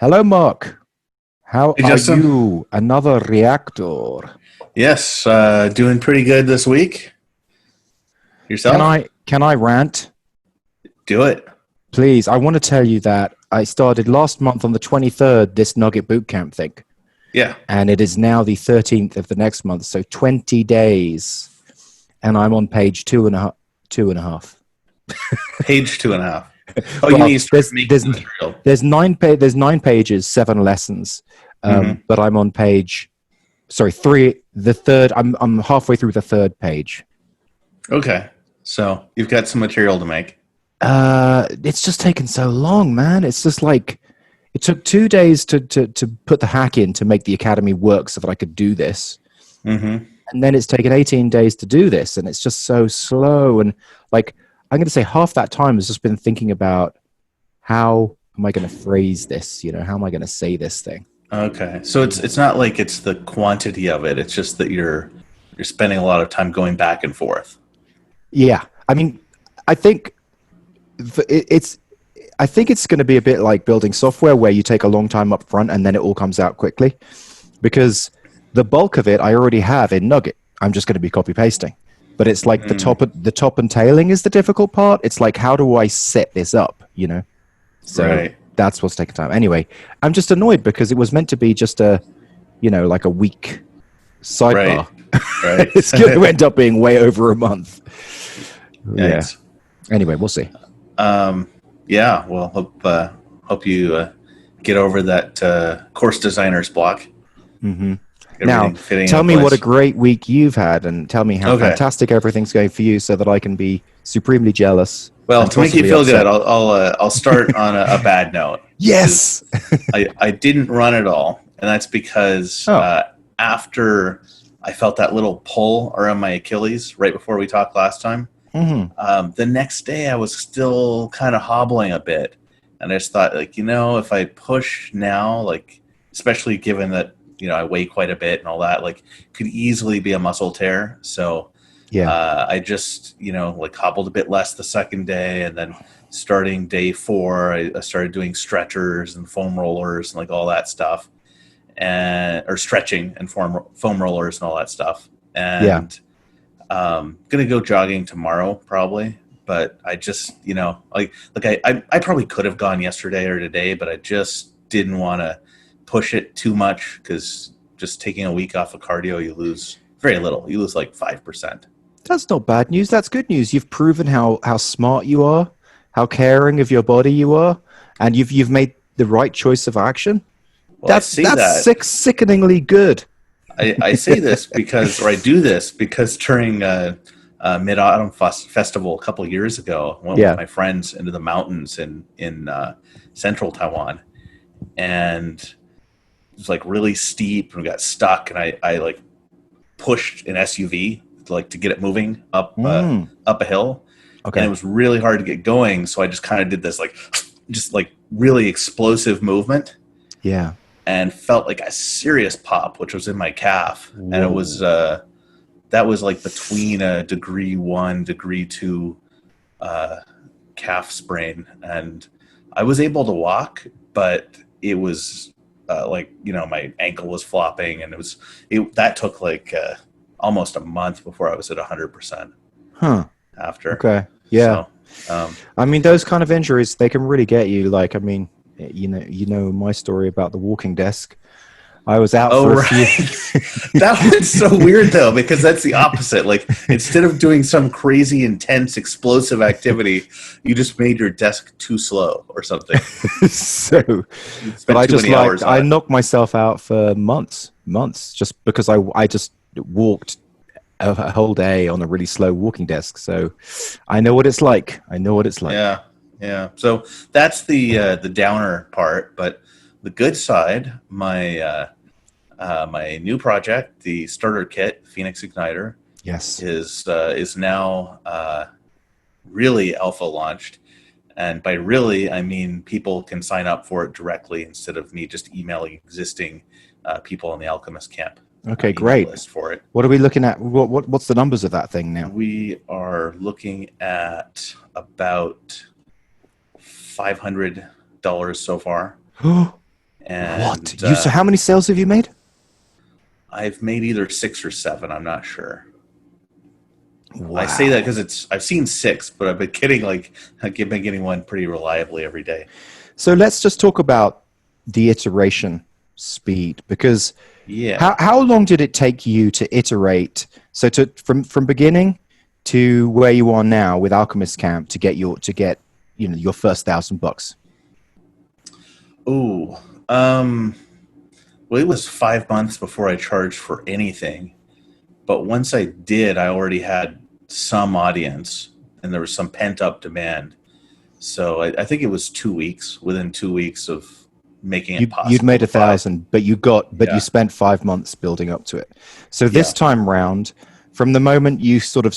Hello, Mark. How Hey, are Justin. you? Another reactor. Yes, doing pretty good this week. Can Yourself? I rant? Do it. Please, I want to tell you that I started last month on the 23rd this Nugget Bootcamp thing, Yeah, and it is now the 13th of the next month, so 20 days, and I'm on page two and a half. page two and a half. Oh, you mean Well, you started making material? there's 9 pages, 7 lessons, Hmm. but I'm on page, sorry, three, the third, I'm halfway through the third page. Okay, so you've got some material to make. It's just taken so long, man. It's just like it took 2 days to put the hack in to make the academy work so that I could do this. Hmm. And then it's taken 18 days to do this, and it's just so slow. And like I'm gonna say half that time has just been thinking about how am I gonna phrase this, how am I gonna say this thing? Okay, so it's not like it's the quantity of it. It's just that you're spending a lot of time going back and forth. Yeah. I mean, I think it's I think it's going to be a bit like building software where you take a long time up front and then it all comes out quickly because the bulk of it I already have in Nugget. I'm just going to be copy pasting. But it's like Mm, the top and tailing is the difficult part. It's like how do I set this up? So right, that's what's taking time. Anyway, I'm just annoyed because it was meant to be just like a week right, sidebar. right. It's going to end up being way over a month. Yeah. Yikes. Anyway, we'll see. Um, yeah. Well, hope you get over that course designer's block. Hmm. Now, Everything fitting tell into me what a place. great week you've had and tell me how Okay. fantastic everything's going for you so that I can be supremely jealous Well, and to make you possibly feel good, upset. I'll start on a bad note, which is Yes. I didn't run at all, and that's because Oh. after I felt that little pull around my Achilles right before we talked last time, Hmm. the next day I was still kind of hobbling a bit, and I just thought, like, if I push now, like, especially given that I weigh quite a bit and all that, like, could easily be a muscle tear. So Yeah. I just, like hobbled a bit less the second day. And then starting day four, I started doing stretchers and foam rollers and like all that stuff, or stretching and foam rollers and all that stuff. Yeah. And gonna go jogging tomorrow probably. But I just, I probably could have gone yesterday or today, but I just didn't want to push it too much because just taking a week off of cardio, you lose very little. You lose like 5%. That's not bad news. That's good news. You've proven how smart you are, how caring of your body you are, and you've made the right choice of action. Well, I say That's that. sickeningly good. I say this because, or I do this because during Mid Autumn Festival a couple of years ago, I went with Yeah. my friends into the mountains in central Taiwan, and it was like really steep, and we got stuck, and I like pushed an SUV to get it moving Mm. up a hill, and it Okay. was really hard to get going. So I just kind of did this like just like really explosive movement Yeah. and felt like a serious pop, which was in my calf, and it was Whoa. that was like between a degree one, degree two uh, calf sprain, and I was able to walk, but it was like my ankle was flopping, and that took like almost a month before I was at 100% Huh. after. Okay. Yeah. So um, I mean, those kind of injuries, they can really get you. Like, I mean, you know my story about the walking desk. I was out oh for a few. right, that one's so weird though because that's the opposite. Like instead of doing some crazy intense explosive activity, you just made your desk too slow or something. So, You but spent too many hours on I it. knocked myself out for months, just because I just walked a whole day on a really slow walking desk. So, I know what it's like. I know what it's like. Yeah, yeah. So that's the downer part, but the good side, my new project, the starter kit, Phoenix Igniter, Yes. is now really alpha launched. And by really, I mean people can sign up for it directly instead of me just emailing existing people in the Alchemist Camp Okay, email great. list for it. What are we looking at? What's the numbers of that thing now? We are looking at about $500 so far. What? And So how many sales have you made? I've made either 6 or 7. I'm not sure. I say that Wow. because I've seen 6, but I've been getting one pretty reliably every day. So let's just talk about the iteration speed, because Yeah. how long did it take you to iterate? So from beginning to where you are now with Alchemist Camp to get your first $1,000. Ooh. Well, it was 5 months before I charged for anything. But once I did, I already had some audience, and there was some pent up demand. So I think it was 2 weeks. Within 2 weeks of making it You'd possible made to buy. 1,000, but you Yeah. spent 5 months building up to it. So this Yeah. time round, from the moment you sort of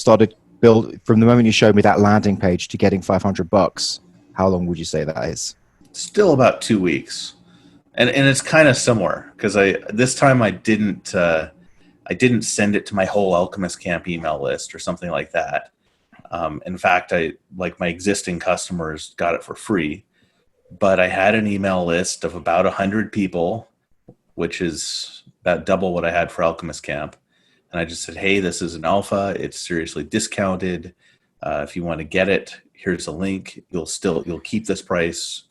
from the moment you showed me that landing page to getting $500, how long would you say that is? Still about 2 weeks. And it's kind of similar because this time I didn't send it to my whole Alchemist Camp email list or something like that. In fact, my existing customers got it for free, but I had an email list of about 100 people, which is about double what I had for Alchemist Camp. And I just said, hey, this is an alpha. It's seriously discounted. If you want to get it, here's a link. You'll keep this price.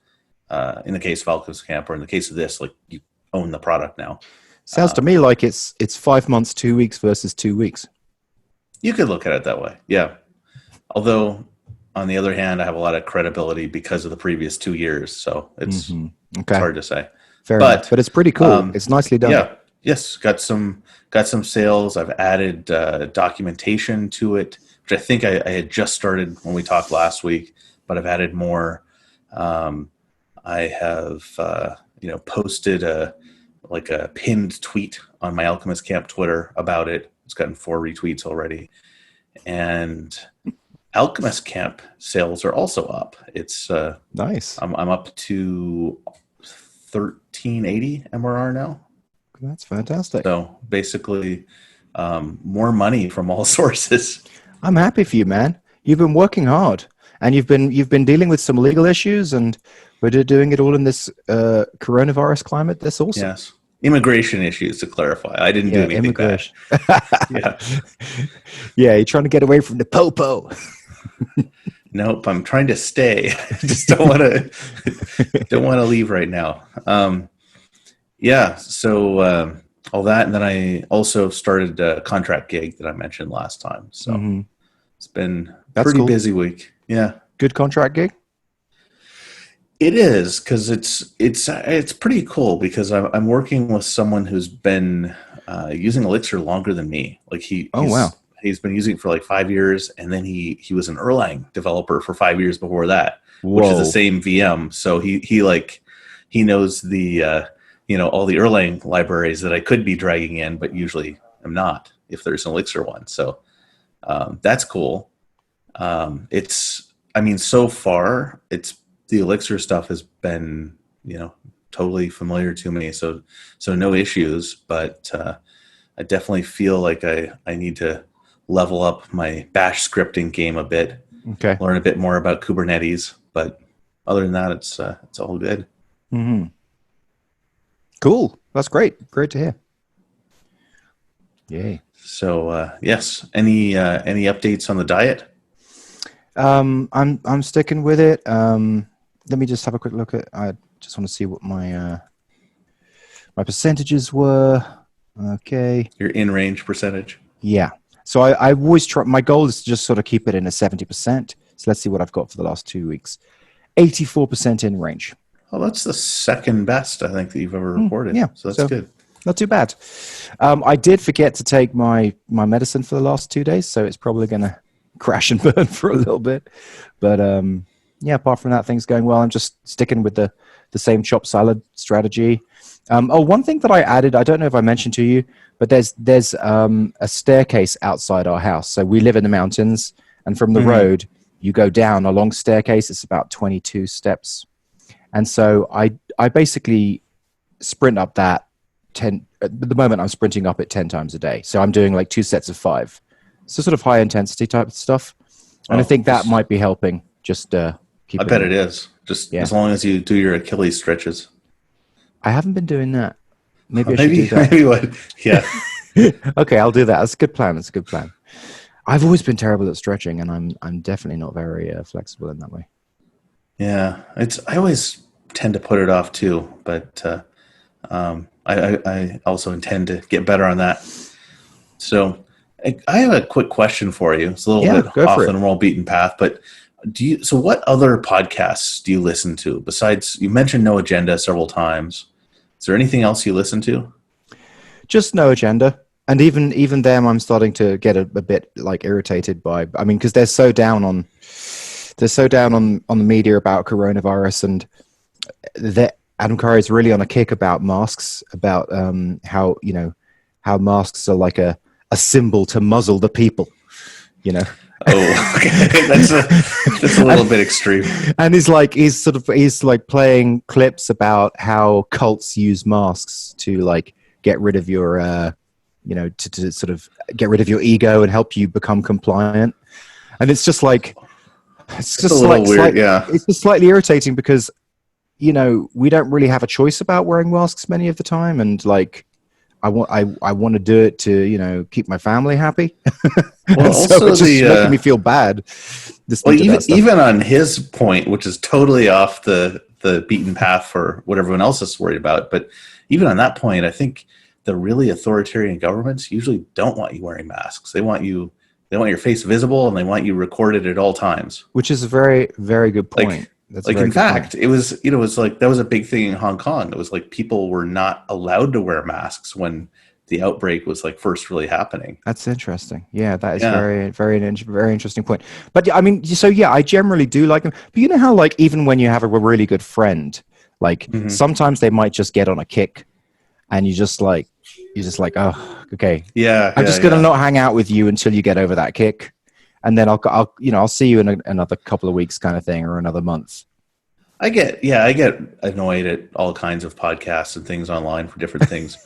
In the case of Alchemist Camp, or in the case of this, like, you own the product now. Sounds to me like it's 5 months, 2 weeks versus 2 weeks. You could look at it that way, yeah. Although, on the other hand, I have a lot of credibility because of the previous 2 years, so it's Okay, hard to say. fair enough. But But it's pretty cool. It's nicely done. yeah, yes, got some sales. I've added documentation to it, which I think I had just started when we talked last week, but I've added more. I have posted a pinned tweet on my Alchemist Camp Twitter about it. It's gotten 4 retweets already, and Alchemist Camp sales are also up. It's Nice. I'm up to 1380 MRR now. That's fantastic. So basically, more money from all sources. I'm happy for you, man. You've been working hard, and you've been dealing with some legal issues, and we're doing it all in this coronavirus climate. That's awesome. Yes, immigration issues, to clarify. I didn't do anything immigration. bad. Yeah. Yeah, you're trying to get away from the popo. Nope, I'm trying to stay. I just don't want to leave right now. Yeah, so all that, and then I also started a contract gig that I mentioned last time. So it's been a pretty busy week. Yeah, good contract gig. It is, because it's pretty cool, because I'm working with someone who's been using Elixir longer than me. Like he's been using it for like 5 years, and then he was an Erlang developer for 5 years before that, which is the same VM. So he knows the all the Erlang libraries that I could be dragging in, but usually I'm not if there's an Elixir one. So that's cool. So far the Elixir stuff has been totally familiar to me. So no issues, but I definitely feel like I need to level up my Bash scripting game a bit. Okay. Learn a bit more about Kubernetes, but other than that, it's all good. Mm-hmm. Cool. That's great. Great to hear. Yay. So yes, any updates on the diet? I'm sticking with it. Let me just have a quick look at. I just want to see what my percentages were. Okay. Your in range percentage. Yeah. So I always try. My goal is to just sort of keep it in a 70%. So let's see what I've got for the last 2 weeks. 84% in range. Oh, that's the second best I think that you've ever reported. Yeah. So that's good. Not too bad. I did forget to take my medicine for the last 2 days, so it's probably going to crash and burn for a little bit. But yeah, apart from that, things going well. I'm just sticking with the same chopped salad strategy. One thing that I added, I don't know if I mentioned to you, but there's a staircase outside our house. So we live in the mountains, and from the road, you go down a long staircase. It's about 22 steps. And so I basically sprint up that 10. At the moment, I'm sprinting up it 10 times a day. So I'm doing like 2 sets of 5. So sort of high intensity type of stuff. And I think that might be helping. Just keep. I bet it is. Just as long as you do your Achilles stretches. I haven't been doing that. Maybe I should do Maybe that. maybe what? Yeah, Okay, I'll do that. That's a good plan. That's a good plan. I've always been terrible at stretching, and I'm definitely not very flexible in that way. yeah. I always tend to put it off too, but I also intend to get better on that. So I have a quick question for you. It's a little Yeah, bit go for off it. the normal beaten path, but so what other podcasts do you listen to besides, you mentioned No Agenda several times. Is there anything else you listen to? Just no agenda. And even them, I'm starting to get a bit like irritated by. I mean, because they're so down on the media about coronavirus, and that Adam Curry is really on a kick about masks, about how how masks are like a symbol to muzzle the people. You know, Oh, okay. That's a little bit extreme. and he's like playing clips about how cults use masks to like get rid of your to sort of get rid of your ego and help you become compliant. And it's just like It's a little weird, yeah. it's just slightly irritating because we don't really have a choice about wearing masks many of the time, and like I want to do it to keep my family happy. Well, And so also it's just making me feel bad well, listening to that stuff. even on his point, which is totally off the beaten path for what everyone else is worried about, but even on that point, I think the really authoritarian governments usually don't want you wearing masks. They want your face visible, and they want you recorded at all times. Which is a very, very good point. That's a Like very in good point. fact, it was like that was a big thing in Hong Kong. It was like people were not allowed to wear masks when the outbreak was like first really happening. That's interesting. Yeah, that is Yeah. very, very interesting point. But yeah, I mean, so yeah, I generally do like them. But you know how, like, even when you have a really good friend, like Hmm. sometimes they might just get on a kick, and you're just like, oh, okay, Yeah, I'm yeah, just gonna yeah. not hang out with you until you get over that kick, and then I'll see you in another couple of weeks, kind of thing, or another month. I get annoyed at all kinds of podcasts and things online for different things.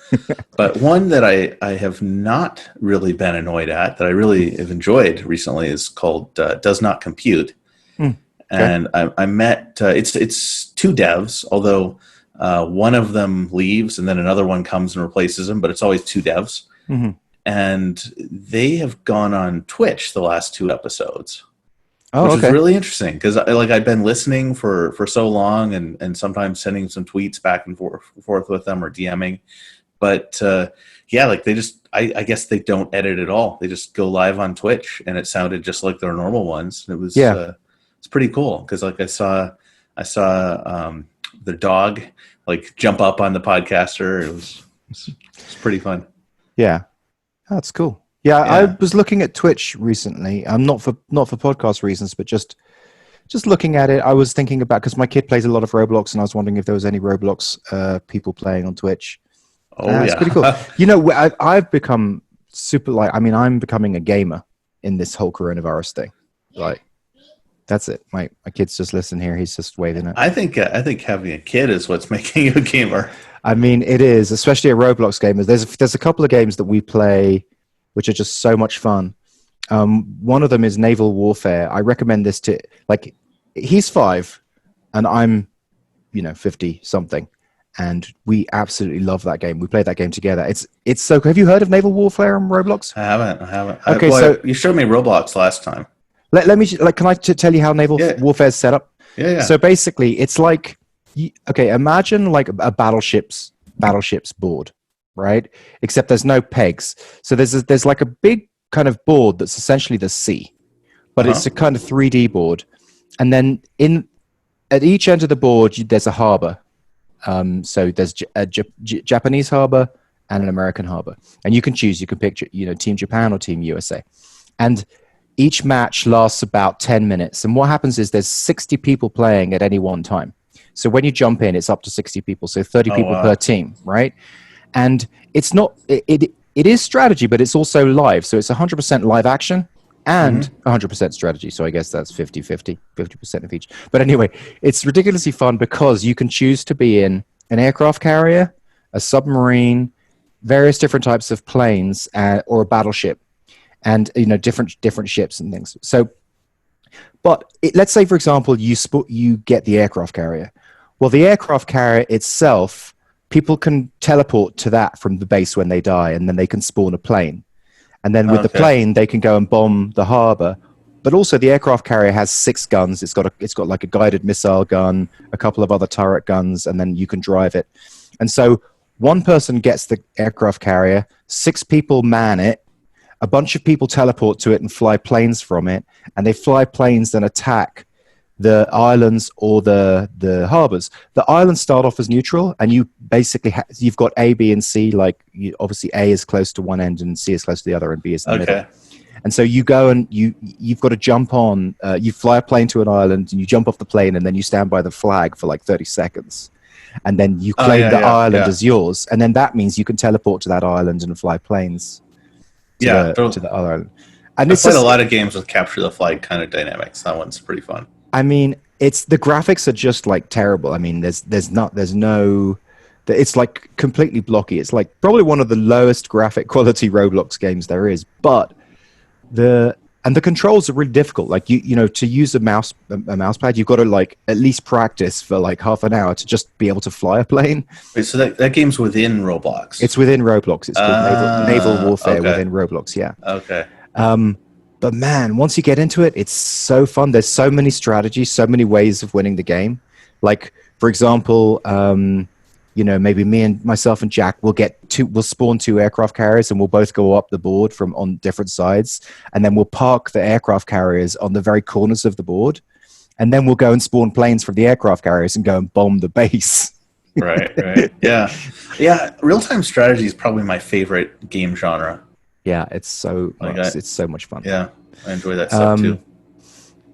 But one that I have not really been annoyed at, that I really have enjoyed recently, is called Does Not Compute. Hmm, okay. And I met it's two devs, although one of them leaves and then another one comes and replaces him, but it's always two devs. Hmm. And they have gone on Twitch the last two episodes, Oh, which was okay. really interesting because I've been listening for so long, and sometimes sending some tweets back and forth with them or DMing. But yeah, like they just I guess they don't edit at all. They just go live on Twitch, and it sounded just like their normal ones. It was Yeah, it's pretty cool because like I saw the dog like jump up on the podcaster. It's pretty fun. yeah. That's cool. Yeah, I Yeah. was looking at Twitch recently. Not for podcast reasons, but just looking at it. I was thinking about, because my kid plays a lot of Roblox, and I was wondering if there was any Roblox people playing on Twitch. Oh It's pretty cool. yeah. I've become super, like, I mean, I'm becoming a gamer in this whole coronavirus thing. Like, that's it. My kid's just listening here. He's just waving it. I think having a kid is what's making you a gamer. I mean, it is, especially a Roblox gamer. There's a couple of games that we play which are just so much fun. One of them is Naval Warfare. I recommend this to, like, he's 5 and I'm 50 something, and we absolutely love that game. We play that game together. It's so. Have you heard of Naval Warfare on Roblox? I haven't. I haven't. Okay, Well, so you showed me Roblox last time. let me like, can I tell you how Naval Yeah. Warfare is set up? Yeah. Yeah. So basically, it's like, okay, imagine like a battleship's board, right? Except there's no pegs. So there's like a big kind of board that's essentially the sea, but Uh-huh. it's a kind of 3D board. And then at each end of the board, there's a harbor. So there's a Japanese harbor and an American harbor, and you can choose. You can pick, Team Japan or Team USA, and each match lasts about 10 minutes. And what happens is there's 60 people playing at any one time. So when you jump in, it's up to 60 people. So 30 Oh people per wow. team, right? And it's not, it is strategy, but it's also live. So it's 100% live action and Hmm. 100% strategy. So I guess that's 50% of each. But anyway, it's ridiculously fun because you can choose to be in an aircraft carrier, a submarine, various different types of planes, or a battleship, and different ships and things. So, but let's say, for example, you get the aircraft carrier. Well, the aircraft carrier itself, people can teleport to that from the base when they die, and then they can spawn a plane. And then with the plane, they can go and bomb the harbor. But also, the aircraft carrier has 6 guns. It's got like a guided missile gun, a couple of other turret guns, and then you can drive it. And so one person gets the aircraft carrier, 6 people man it, a bunch of people teleport to it and fly planes from it, and they fly planes and attack the islands or the harbors. The islands start off as neutral, and you basically you've got A, B, and C. Like obviously, A is close to one end, and C is close to the other, and B is in the middle. And so you go and you've got to jump on. You fly a plane to an island, and you jump off the plane, and then you stand by the flag for like 30 seconds, and then you claim the island as yours, and then that means you can teleport to that island and fly planes. To the other island. And I've played a lot of games with capture the flag kind of dynamics. That one's pretty fun. I mean, it's the graphics are just like terrible. I mean, there's no, it's like completely blocky. It's like probably one of the lowest graphic quality Roblox games there is. But the controls are really difficult. Like you know, to use a mouse pad, you've got to like at least practice for like half an hour to just be able to fly a plane. Wait, so that game's within Roblox? It's within Roblox. It's called Naval Warfare within Roblox. Yeah. Okay. But man, once you get into it, it's so fun. There's so many strategies, so many ways of winning the game. Like, for example, you know, maybe myself and Jack will spawn 2 aircraft carriers, and we'll both go up the board from on different sides, and then we'll park the aircraft carriers on the very corners of the board, and then we'll go and spawn planes from the aircraft carriers and go and bomb the base. Right. Yeah. Real-time strategy is probably my favorite game genre. Yeah, it's so much fun. Yeah, I enjoy that stuff too.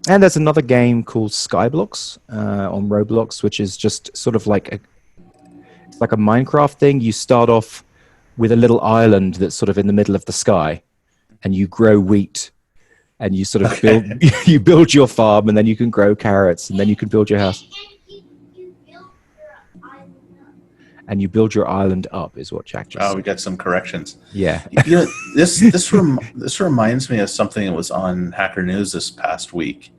And there's another game called Skyblocks on Roblox, which is just sort of like a Minecraft thing. You start off with a little island that's sort of in the middle of the sky, and you grow wheat, and you sort of build your farm, and then you can grow carrots, and then you can build your house. And you build your island up, is what Jack just said. We got some corrections. Yeah. You know, this reminds me of something that was on Hacker News this past week,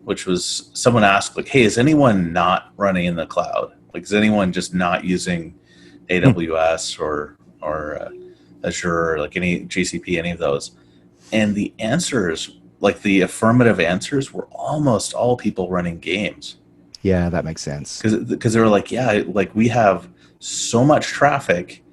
which was someone asked, like, hey, is anyone not running in the cloud? Like, is anyone just not using AWS or Azure, or like any GCP, any of those? And the answers, like the affirmative answers, were almost all people running games. Yeah, that makes sense. Because they were like, yeah, like we have so much traffic,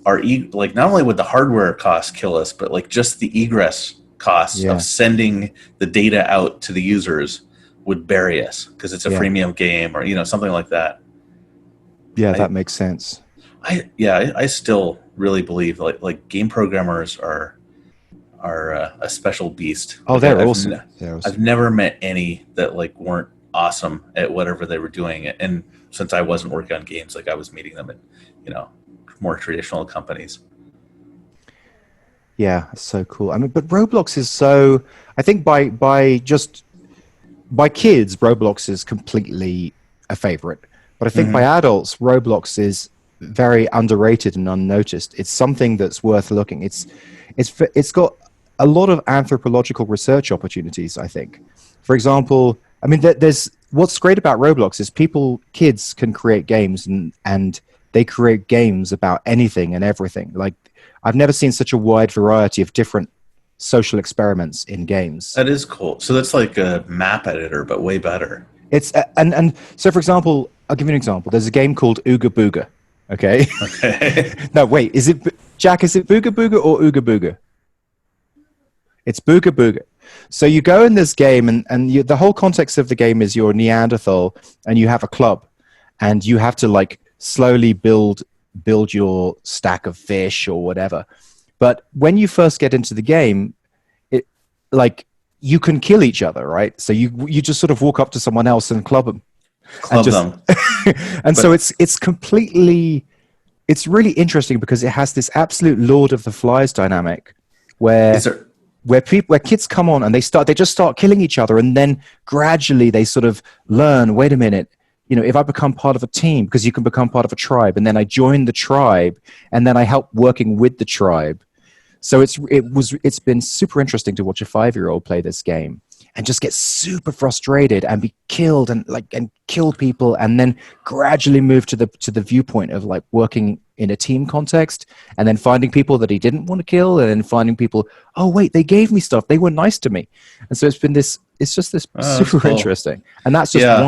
like not only would the hardware costs kill us, but like just the egress costs of sending the data out to the users would bury us because it's a freemium game or, you know, something like that. Yeah, that makes sense. I still really believe like game programmers are a special beast. Oh, they're awesome. I've never met any that like weren't awesome at whatever they were doing. And since I wasn't working on games, like I was meeting them at, you know, more traditional companies. Yeah, it's so cool. I mean, but Roblox is so, I think by kids, Roblox is completely a favorite. But I think by adults, Roblox is very underrated and unnoticed. It's something that's worth looking. It's got a lot of anthropological research opportunities, I think. For example, I mean, there's what's great about Roblox is kids can create games and they create games about anything and everything. Like, I've never seen such a wide variety of different social experiments in games. That is cool. So that's like a map editor, but way better. It's and so, for example, I'll give you an example. There's a game called Ooga Booga. Okay. No, wait. Is it Jack? Is it Booga Booga or Ooga Booga? It's Booga Booga. So you go in this game, and the whole context of the game is you're a Neanderthal, and you have a club, and you have to like slowly build your stack of fish or whatever. But when you first get into the game, it like you can kill each other, right? So you just sort of walk up to someone else and club them. And so it's completely, it's really interesting because it has this absolute Lord of the Flies dynamic where kids come on and they just start killing each other, and then gradually they sort of learn, wait a minute, you know, if I become part of a team, because you can become part of a tribe, and then I join the tribe, and then I help working with the tribe. So it's been super interesting to watch a 5-year-old play this game. and just get super frustrated and be killed and kill people, and then gradually move to the viewpoint of like working in a team context, and then finding people that he didn't want to kill, and then finding people, oh wait, they gave me stuff, they were nice to me. And so it's just this Oh, that's super cool. interesting, and that's just Yeah.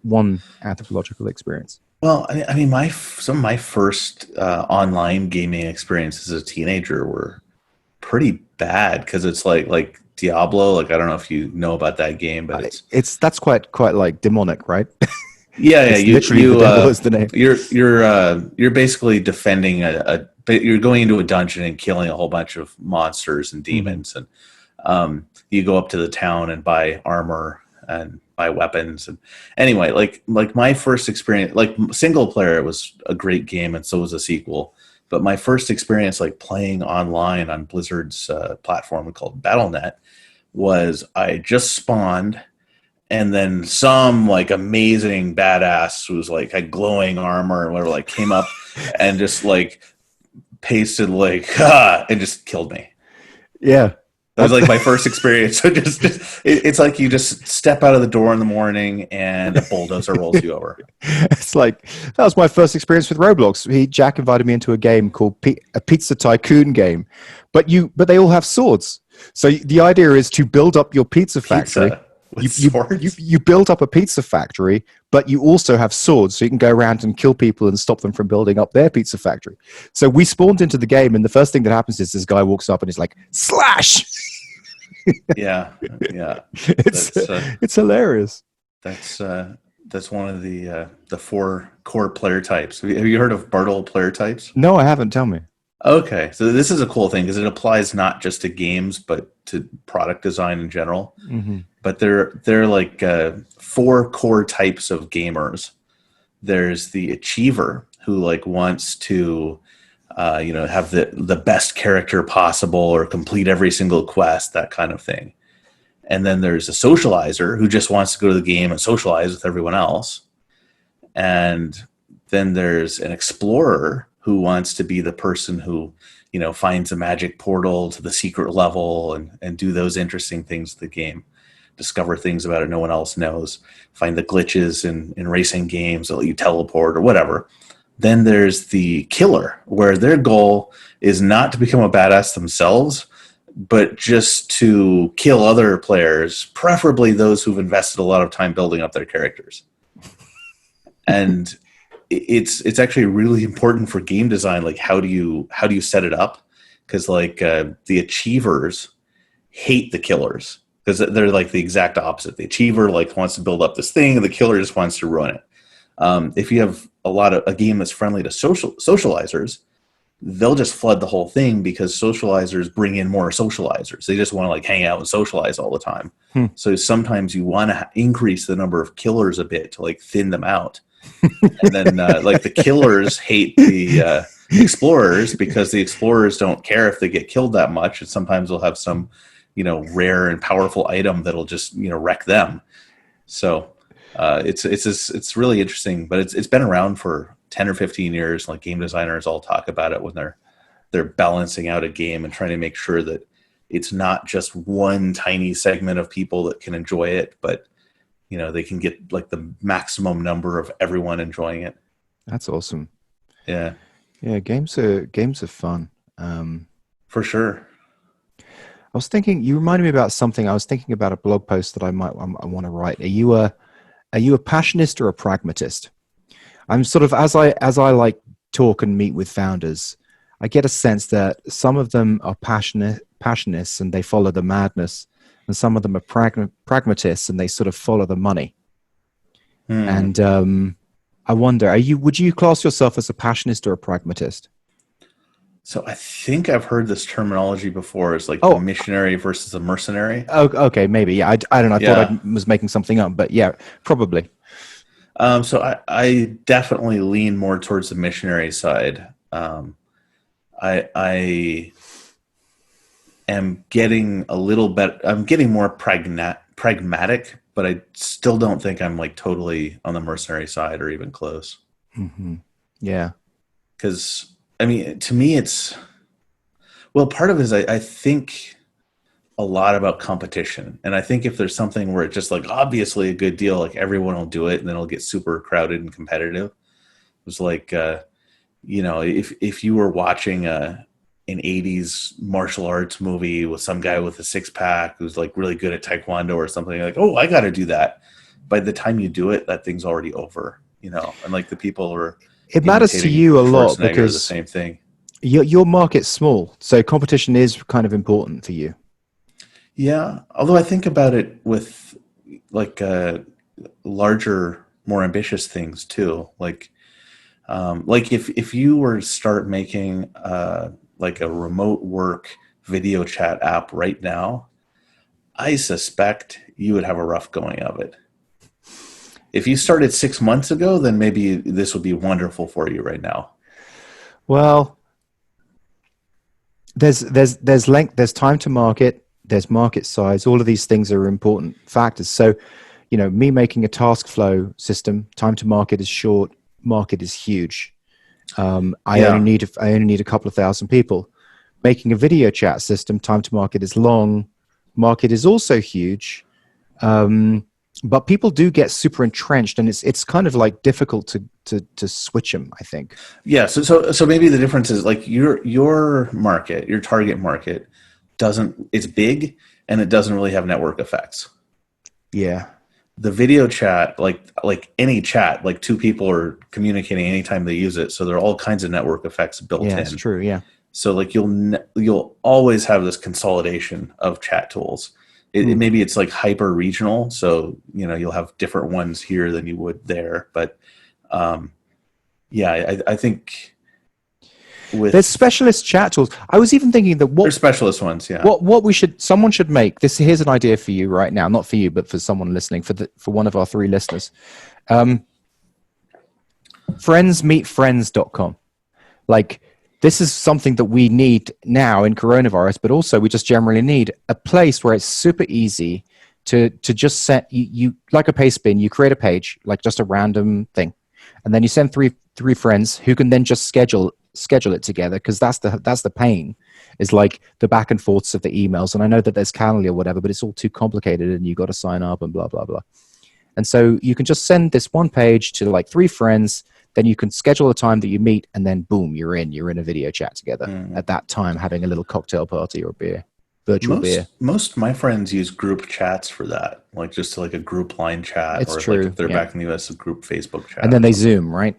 one anthropological experience. Well, I mean, some of my first online gaming experiences as a teenager were pretty bad because it's like Diablo. Like I don't know if you know about that game, but it's It's that's quite like demonic, right? yeah. It's literally the devil is the name. You're basically defending you're going into a dungeon and killing a whole bunch of monsters and Hmm. demons, and you go up to the town and buy armor and buy weapons. And anyway, like my first experience, like single player, was a great game, and so was a sequel. But my first experience, like playing online on Blizzard's platform called BattleNet, was I just spawned, and then some like amazing badass who was like had glowing armor and whatever, like came up and just like pasted like and just killed me. Yeah, That was that's like my first experience. So it's like you just step out of the door in the morning and a bulldozer rolls you over. it's like that was my first experience with Roblox. Jack invited me into a game called a Pizza Tycoon game, but they all have swords. So the idea is to build up your pizza factory. Pizza with swords. You build up a pizza factory, but you also have swords, so you can go around and kill people and stop them from building up their pizza factory. So we spawned into the game, and the first thing that happens is this guy walks up and he's like, "Slash!" Yeah, yeah. it's That's it's hilarious. that's that's one of the four core player types. Have you heard of Bartle player types? No, I haven't. Tell me. Okay, so this is a cool thing because it applies not just to games but to product design in general. Hmm. But they're like four core types of gamers. There's the achiever who like wants to have the best character possible or complete every single quest, that kind of thing. And then there's a socializer who just wants to go to the game and socialize with everyone else. And then there's an explorer who wants to be the person who finds a magic portal to the secret level and do those interesting things in the game, discover things about it no one else knows, find the glitches in racing games that let you teleport or whatever. Then there's the killer, where their goal is not to become a badass themselves, but just to kill other players, preferably those who've invested a lot of time building up their characters. And it's actually really important for game design. Like how do you set it up? Because like the achievers hate the killers because they're like the exact opposite. The achiever like wants to build up this thing, and the killer just wants to ruin it. If you have a game that's friendly to socializers, they'll just flood the whole thing because socializers bring in more socializers. They just want to like hang out and socialize all the time. Hmm. So sometimes you want to increase the number of killers a bit to like thin them out. And then like the killers hate the explorers because the explorers don't care if they get killed that much. And sometimes they'll have some, rare and powerful item that'll just, wreck them. So it's really interesting, but it's been around for 10 or 15 years. Like game designers all talk about it when they're balancing out a game and trying to make sure that it's not just one tiny segment of people that can enjoy it, but they can get like the maximum number of everyone enjoying it. That's awesome. Yeah, Yeah, games are fun. for sure. I was thinking, you reminded me about something. I was thinking about a blog post that I want to write. Are you a passionist or a pragmatist? I'm sort of, as I like talk and meet with founders, I get a sense that some of them are passionists and they follow the madness, and some of them are pragmatists and they sort of follow the money. And I wonder, would you class yourself as a passionist or a pragmatist? So I think I've heard this terminology before. It's like the Oh, missionary versus the mercenary. okay, maybe. Yeah, I don't know. I thought Yeah. I was making something up, but yeah, probably. So I definitely lean more towards the missionary side. I am getting a little bit. I'm getting more pragmatic, but I still don't think I'm like totally on the mercenary side or even close. Hmm. Yeah. Because I mean, to me, it's well. Part of it is I think a lot about competition. And I think if there's something where it's just like obviously a good deal, like everyone will do it and then it'll get super crowded and competitive. It was like, if you were watching an 80s martial arts movie with some guy with a six pack who's like really good at Taekwondo or something, like, oh, I got to do that. By the time you do it, that thing's already over, and like the people are It matters to imitating you a lot Schwarzenegger, the because same thing. your market's small, so competition is kind of important for you. Yeah. Although I think about it with like larger, more ambitious things too. Like if you were to start making like a remote work video chat app right now, I suspect you would have a rough going of it. If you started 6 months ago, then maybe this would be wonderful for you right now. Well, there's length, there's time to market, there's market size. All of these things are important factors. So, me making a task flow system, time to market is short, market is huge. I Yeah. only need a couple of thousand people. Making a video chat system, time to market is long, market is also huge. But people do get super entrenched, and it's kind of like difficult to switch them, I think. Yeah. So maybe the difference is like your market, your target market it's big and it doesn't really have network effects. Yeah. The video chat, like any chat, like two people are communicating anytime they use it. So there are all kinds of network effects built Yeah, in. it's true. Yeah. So like you'll always have this consolidation of chat tools. Maybe it's like hyper regional. So, you'll have different ones here than you would there. But I think There's specialist chat tools. I was even thinking that there's specialist ones. Yeah. Someone should make this. Here's an idea for you right now, not for you, but for someone listening, for one of our 3 listeners. Friendsmeetfriends.com. Like, this is something that we need now in coronavirus, but also we just generally need a place where it's super easy to just set you like a paste bin. You create a page, like just a random thing, and then you send three friends who can then just schedule it together, because that's the pain, is like the back and forths of the emails. And I know that there's Calendly or whatever, but it's all too complicated and you got to sign up and blah blah blah. And so you can just send this one page to like 3 friends. Then you can schedule a time that you meet, and then boom, you're in a video chat together at that time, having a little cocktail party or virtual beer. Most of my friends use group chats for that, like just like a group line chat, It's or true, like if they're yeah. back in the US, a group Facebook chat. And then they Zoom, right?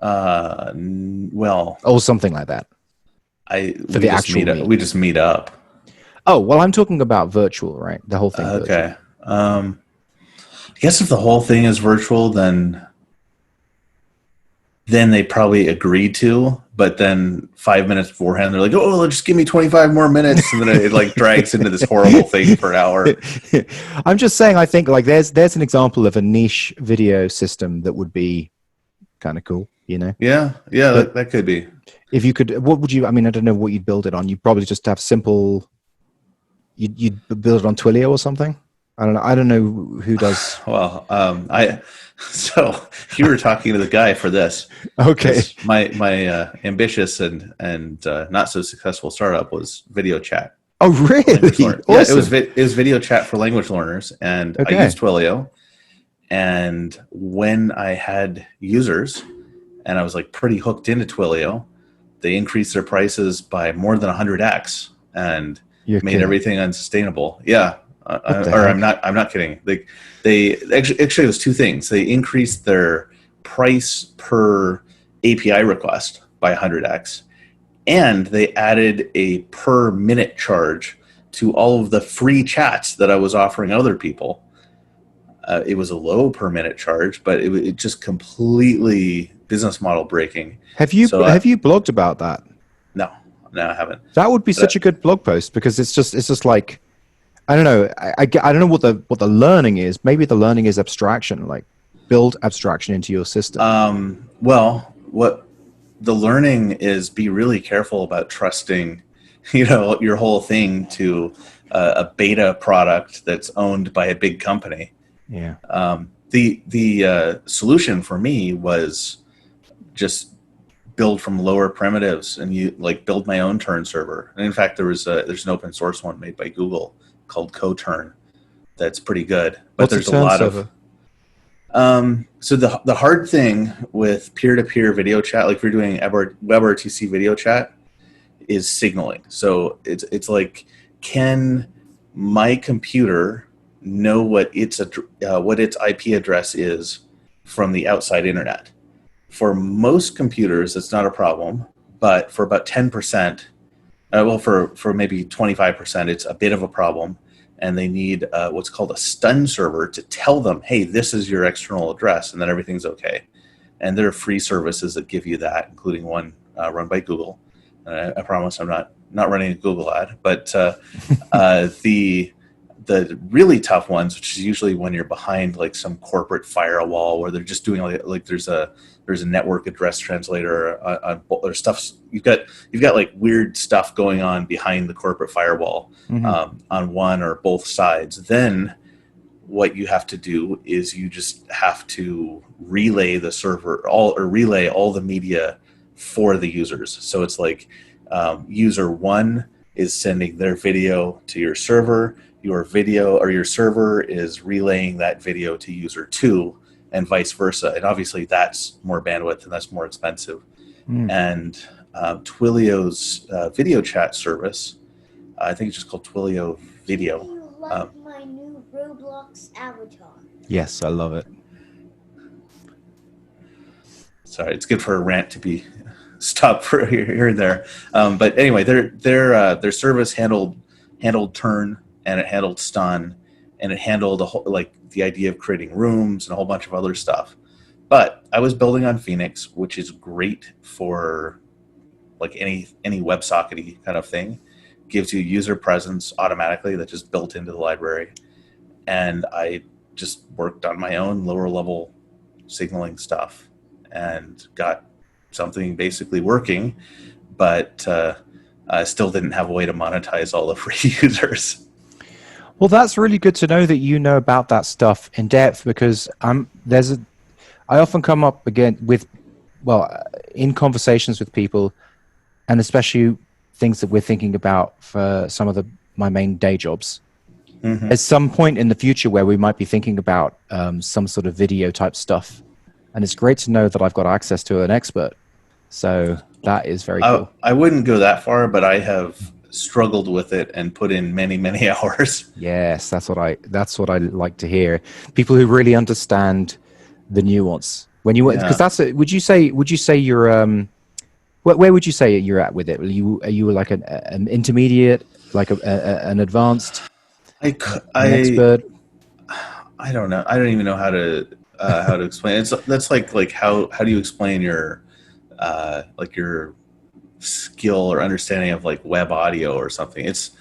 Well, or something like that. We just meet up. Oh, well, I'm talking about virtual, right? The whole thing. Okay. I guess if the whole thing is virtual, then they probably agreed to, but then 5 minutes beforehand, they're like, oh, just give me 25 more minutes. And then it like drags into this horrible thing for an hour. I'm just saying, I think like there's an example of a niche video system that would be kind of cool, Yeah, that could be. If you could, what would you, I don't know what you'd build it on. You'd probably just have simple, you'd build it on Twilio or something. I don't know who does. Well, so you were talking to the guy for this. Okay. My ambitious and not so successful startup was video chat. Oh, really? Awesome. Yeah, it was video chat for language learners, and okay. I used Twilio. And when I had users, and I was like pretty hooked into Twilio, they increased their prices by more than 100x and made everything unsustainable. Yeah. I'm not kidding. They actually it was 2 things. They increased their price per API request by 100x, and they added a per minute charge to all of the free chats that I was offering other people. It was a low per minute charge, but it just completely business model breaking. Have you blogged about that? No, I haven't. That would be such a good blog post, because it's just like, I don't know. I don't know what the learning is. Maybe the learning is abstraction, like build abstraction into your system. Well, what the learning is, be really careful about trusting, your whole thing to a beta product that's owned by a big company. Yeah. The solution for me was just build from lower primitives and you like build my own turn server. And in fact, there's an open source one made by Google called CoTurn that's pretty good. But What's a there's a turn lot server? so the hard thing with peer-to-peer video chat, like if you're doing WebRTC video chat, is signaling. So it's like, can my computer know what its IP address is from the outside internet? For most computers, it's not a problem, but for about 10%, for maybe 25%, it's a bit of a problem, and they need what's called a stun server to tell them, hey, this is your external address, and then everything's okay. And there are free services that give you that, including one run by Google. I promise I'm not running a Google ad, but the really tough ones, which is usually when you're behind like some corporate firewall where they're just doing like there's a network address translator or stuff. You've got like weird stuff going on behind the corporate firewall on one or both sides. Then what you have to do is you just have to relay the server relay all the media for the users. So it's like user one is sending their video to your server, your video or your server is relaying that video to user two, and vice versa. And obviously that's more bandwidth and that's more expensive. And Twilio's video chat service, I think it's just called Twilio Video. Do you like my new Roblox avatar? Yes, I love it. Sorry, it's good for a rant to be stopped for here and there. But anyway, their service handled turn, and it handled stun, and it handled the idea of creating rooms and a whole bunch of other stuff. But I was building on Phoenix, which is great for like any WebSockety kind of thing. Gives you user presence automatically that's just built into the library. And I just worked on my own lower level signaling stuff and got something basically working, but I still didn't have a way to monetize all the free users. Well, that's really good to know that you know about that stuff in depth, because I often come up again with, in conversations with people, and especially things that we're thinking about for some of my main day jobs. At some point in the future where we might be thinking about some sort of video type stuff. And it's great to know that I've got access to an expert. So that is very cool. I wouldn't go that far, but I have struggled with it and put in many, many hours. Yes, that's what I like to hear. People who really understand the nuance. Because would you say you're where would you say you're at with it? Are you like an intermediate, like an advanced, an expert? I don't know. I don't even know how to explain it. That's like how do you explain your your skill or understanding of like web audio or something? It's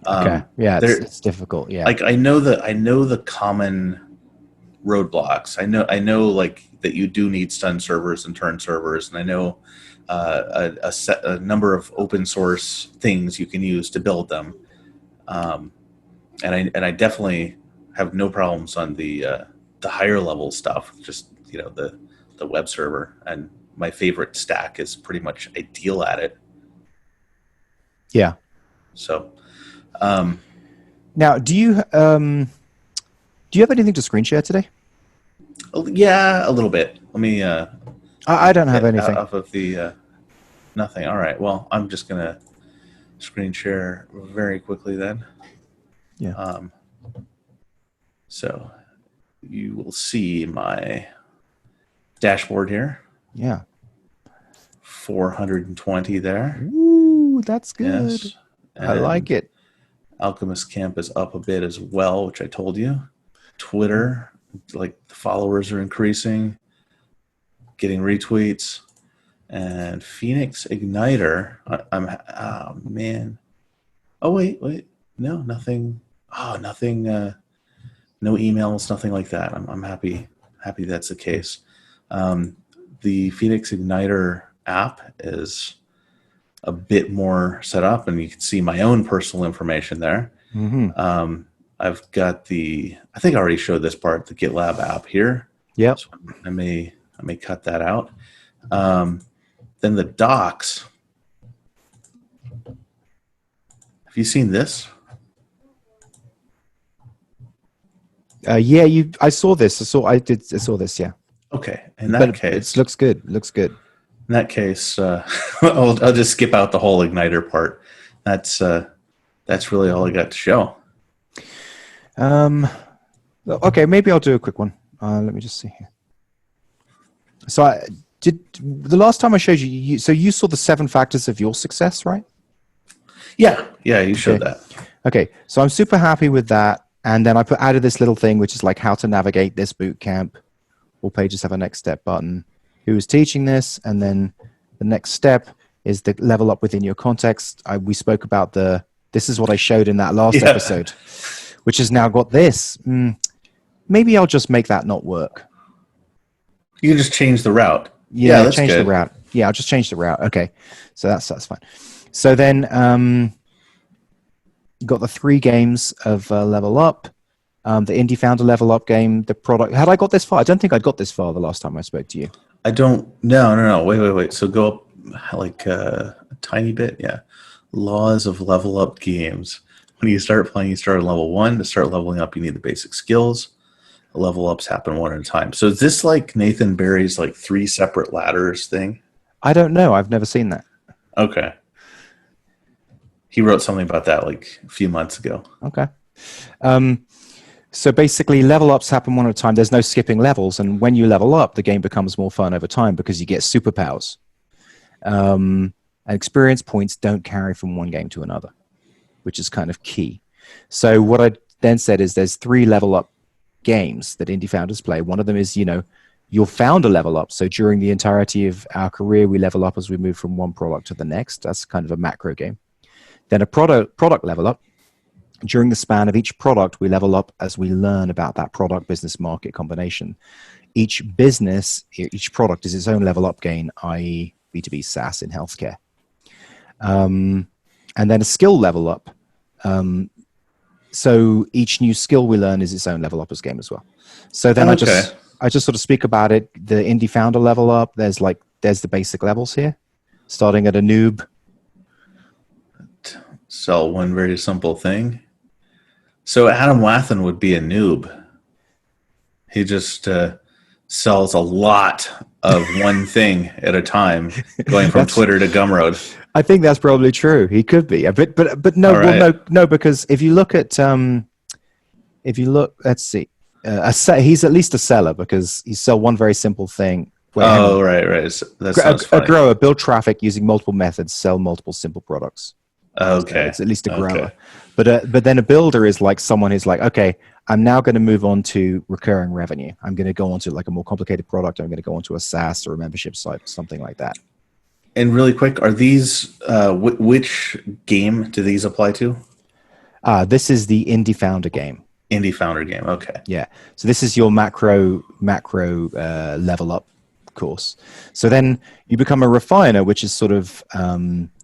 okay. Yeah, it's difficult. Yeah. Like I know the common roadblocks. I know like that you do need stun servers and turn servers, and I know a number of open source things you can use to build them. And I definitely have no problems on the higher level stuff. Just the web server, and my favorite stack is pretty much ideal at it. Yeah. So, now, do you have anything to screen share today? Yeah, a little bit. Let me. I don't have anything. Off of the nothing. All right. Well, I'm just gonna screen share very quickly then. Yeah. So you will see my dashboard here. Yeah. 420 there. Ooh, that's good. Yes. I like it. Alchemist Camp is up a bit as well, which I told you. Twitter, like the followers are increasing, getting retweets. And Phoenix Igniter, oh man. Oh wait. No, nothing. Oh, nothing. No emails, nothing like that. I'm happy that's the case. The Phoenix Igniter app is a bit more set up, and you can see my own personal information there. I've got I think I already showed this part, the GitLab app here. Yep. So I may cut that out. then the docks. Have you seen this? Yeah, I saw this. I saw this. Yeah. Okay. In that But case, it looks good. Looks good. in that case, I'll just skip out the whole igniter part. That's really all I got to show. Okay, maybe I'll do a quick one. Let me just see here. So I did the last time I showed you. So you saw the 7 factors of your success, right? Yeah, you showed that. Okay, so I'm super happy with that. And then I added this little thing, which is like how to navigate this boot camp. All pages have a next step button. Who is teaching this? And then the next step is the level up within your context. We spoke about this is what I showed in that last episode, which has now got this. Maybe I'll just make that not work. You can just change the route. Yeah, that's change good. the route. Yeah, I'll just change the route. Okay, so that's fine. So then got the 3 games of level up. The indie founder level up game, the product. Had I got this far? I don't think I'd got this far the last time I spoke to you. I don't. No. Wait. So go up like a tiny bit. Yeah. Laws of level up games. When you start playing, you start at level 1. To start leveling up, you need the basic skills. The level ups happen one at a time. So is this like Nathan Barry's like 3 separate ladders thing? I don't know. I've never seen that. Okay. He wrote something about that like a few months ago. Okay. So basically, level ups happen one at a time. There's no skipping levels, and when you level up, the game becomes more fun over time because you get superpowers. And experience points don't carry from one game to another, which is kind of key. So what I then said is there's 3 level up games that indie founders play. One of them is, your founder level up. So during the entirety of our career, we level up as we move from one product to the next. That's kind of a macro game. Then a product level up. During the span of each product, we level up as we learn about that product business market combination. Each product is its own level up gain, i.e. B2B SaaS in healthcare. And then a skill level up. So each new skill we learn is its own level up as game as well. So then I just sort of speak about it. The indie founder level up, there's the basic levels here, starting at a noob. Sell one very simple thing. So Adam Wathan would be a noob. He just sells a lot of one thing at a time, going from Twitter to Gumroad. I think that's probably true. He could be a bit, but no, right. well, no, because if you look, let's see, he's at least a seller because he sell one very simple thing. Right. That sounds funny. A grower build traffic using multiple methods, sell multiple simple products. Okay, so it's at least a grower. But then a builder is like someone who's like, okay, I'm now going to move on to recurring revenue. I'm going to go on to like a more complicated product. I'm going to go on to a SaaS or a membership site, something like that. And really quick, are these which game do these apply to? This is the indie founder game. Indie founder game. Okay. Yeah. So this is your macro level up course. So then you become a refiner, which is sort of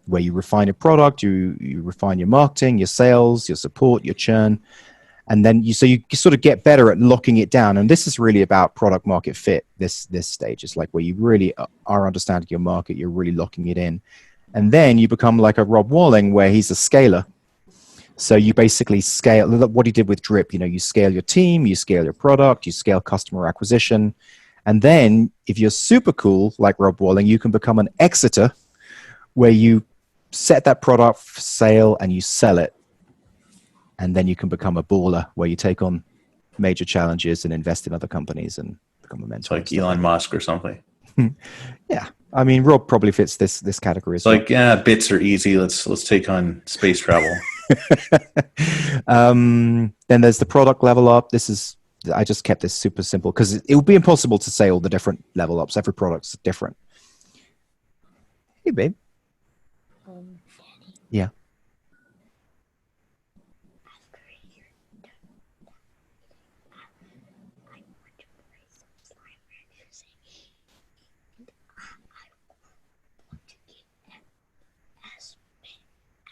where you refine your product, you refine your marketing, your sales, your support, your churn. And then you sort of get better at locking it down. And this is really about product market fit. This stage is like where you really are understanding your market. You're really locking it in. And then you become like a Rob Walling where he's a scaler. So you basically scale what he did with Drip. You scale your team, you scale your product, you scale customer acquisition. And then if you're super cool, like Rob Walling, you can become an exiter where you set that product for sale and you sell it. And then you can become a baller where you take on major challenges and invest in other companies and become a mentor. It's like Elon Musk or something. Yeah. I mean, Rob probably fits this category as well. Like, bits are easy. Let's take on space travel. Then there's the product level up. I just kept this super simple because it would be impossible to say all the different level ups. Every product's different. Hey, babe. Yeah.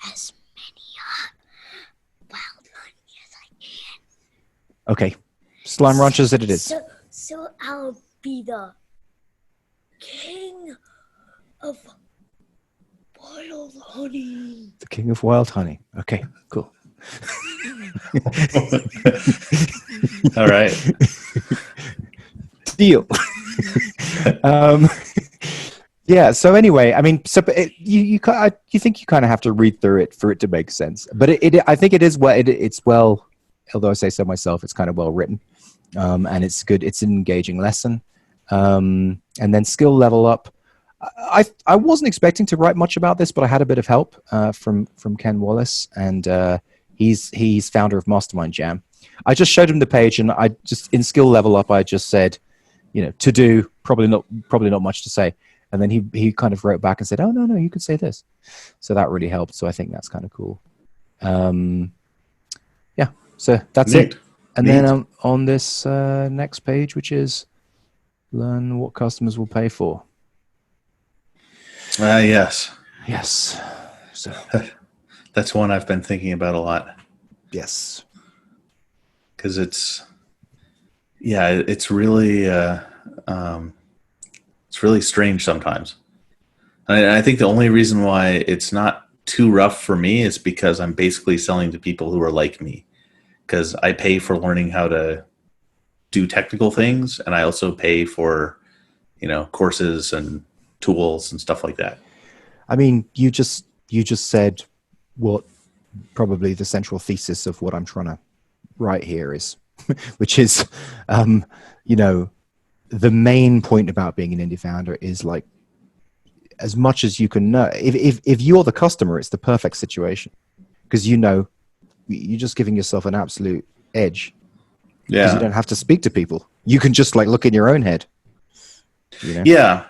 As many wild honey as I can. Okay. Slime ranchers that it is. So I'll be the king of wild honey. The king of wild honey. Okay, cool. All right. Deal. Yeah. So anyway, I mean, so you think you kind of have to read through it for it to make sense. But I think it is it's well. Although I say so myself, it's kind of well written, and it's good. It's an engaging lesson, and then skill level up. I wasn't expecting to write much about this, but I had a bit of help from Ken Wallace, and he's founder of Mastermind Jam. I just showed him the page, and I just in skill level up, I just said, to do probably not much to say, and then he kind of wrote back and said, oh no, you could say this, so that really helped. So I think that's kind of cool. Yeah, so that's Neat. it. And then on this next page, which is learn what customers will pay for. Yes. Yes. So That's one I've been thinking about a lot. yes. Because it's really strange sometimes. And I think the only reason why it's not too rough for me is because I'm basically selling to people who are like me. Because I pay for learning how to do technical things, and I also pay for, courses and tools and stuff like that. I mean, you just said what probably the central thesis of what I'm trying to write here is, which is, the main point about being an indie founder is like, as much as you can know, if you're the customer, it's the perfect situation because you're just giving yourself an absolute edge. Because you don't have to speak to people. You can just like look in your own head. Yeah.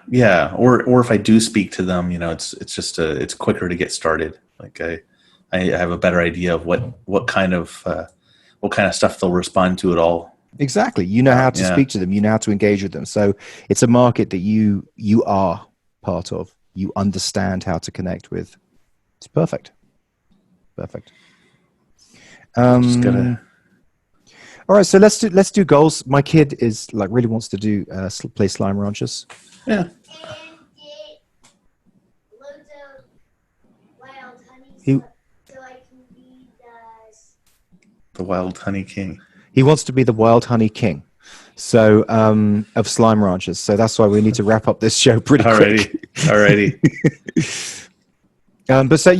Or if I do speak to them, it's just it's quicker to get started. Like I have a better idea of what kind of stuff they'll respond to at all. Exactly. You know how to speak to them. You know how to engage with them. So it's a market that you are part of. You understand how to connect with. It's perfect. Perfect. Just gotta. All right, so let's do goals. My kid is like really wants to do play Slime Ranchers. Yeah. And get loads of wild honey He- so I can be The Wild Honey King. He wants to be the Wild Honey King, so of Slime Ranchers. So that's why we need to wrap up this show pretty quick. Alrighty.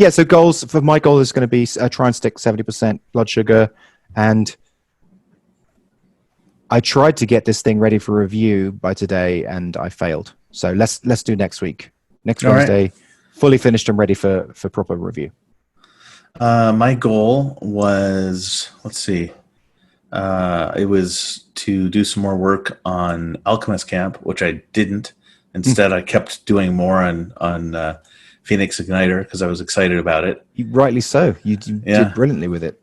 So goals for my goal is going to be try and stick 70% blood sugar, and I tried to get this thing ready for review by today, and I failed. So let's do next week. Next Wednesday, fully finished and ready for proper review. My goal was, let's see, it was to do some more work on Alchemist Camp, which I didn't. Instead, I kept doing more on Phoenix Igniter because I was excited about it. Rightly so. You did brilliantly with it.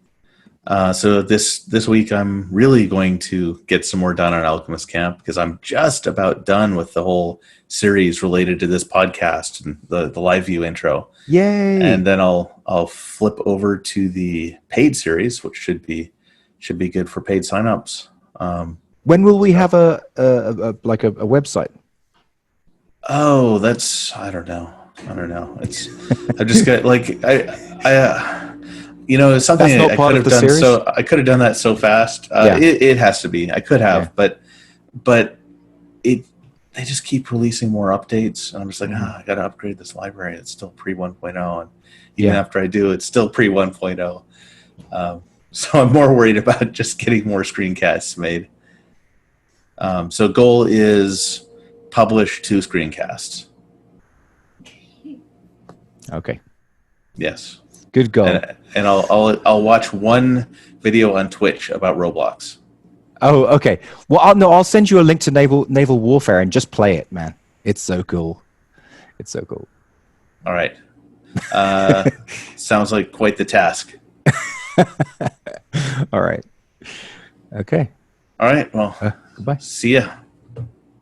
So this week, I'm really going to get some more done on Alchemist Camp because I'm just about done with the whole series related to this podcast and the live view intro. Yay! And then I'll flip over to the paid series, which should be good for paid signups. When will we have a website? Oh, I don't know. It's I just got like it's something That's not I part could of have the done. series? So I could have done that so fast. It has to be. I could have, but they just keep releasing more updates, and I'm just like, I got to upgrade this library. It's still pre 1.0, and even after I do, it's still pre 1.0. So I'm more worried about just getting more screencasts made. So goal is publish 2 screencasts. Okay. Yes. Good goal. And I'll watch one video on Twitch about Roblox. Oh, okay. Well, I'll send you a link to Naval Warfare and just play it, man. It's so cool. It's so cool. All right. Sounds like quite the task. All right. Okay. All right. Well, Goodbye. see ya.